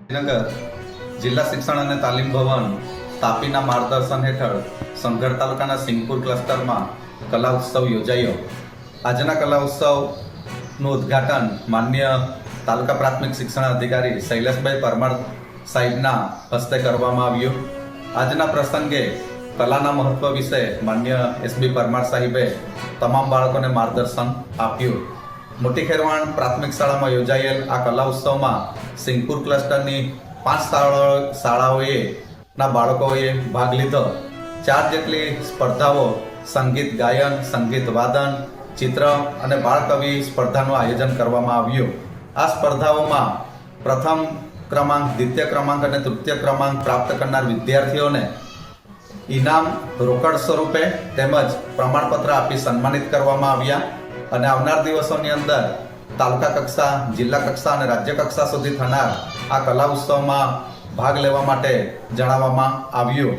નગર જિલ્લા શિક્ષણ અને તાલીમ ભવન તાપીના માર્ગદર્શન હેઠળ સંઘર તાલુકાના સિંગપુર ક્લસ્ટરમાં કલા ઉત્સવ યોજાયો. આજના કલા ઉત્સવનું ઉદ્ઘાટન માન્ય તાલુકા પ્રાથમિક શિક્ષણ અધિકારી શૈલેષભાઈ પરમાર સાહેબના હસ્તે કરવામાં આવ્યું. આજના પ્રસંગે કલાના મહત્વ વિશે માન્ય એસબી પરમાર સાહેબે તમામ બાળકોને માર્ગદર્શન આપ્યું. મોટી ખેરવાણ પ્રાથમિક શાળામાં યોજાયેલ આ કલા ઉત્સવમાં સિંગપુર ક્લસ્ટરની 5 શાળાઓએ ના બાળકોએ ભાગ લીધો. 4 જેટલી સ્પર્ધાઓ સંગીત ગાયન, સંગીત વાદન, ચિત્ર અને બાળકવિ સ્પર્ધાનું આયોજન કરવામાં આવ્યું. આ સ્પર્ધાઓમાં પ્રથમ ક્રમાંક, દ્વિતીય ક્રમાંક અને તૃતીય ક્રમાંક પ્રાપ્ત કરનાર વિદ્યાર્થીઓને ઇનામ રોકડ સ્વરૂપે તેમજ પ્રમાણપત્ર આપી સન્માનિત કરવામાં આવ્યા. અને આવનાર દિવસોની અંદર તાલુકા કક્ષા, જિલ્લા કક્ષા અને રાજ્ય કક્ષા સુધી થનાર આ કલા ઉત્સવમાં ભાગ લેવા માટે જણાવવામાં આવ્યું.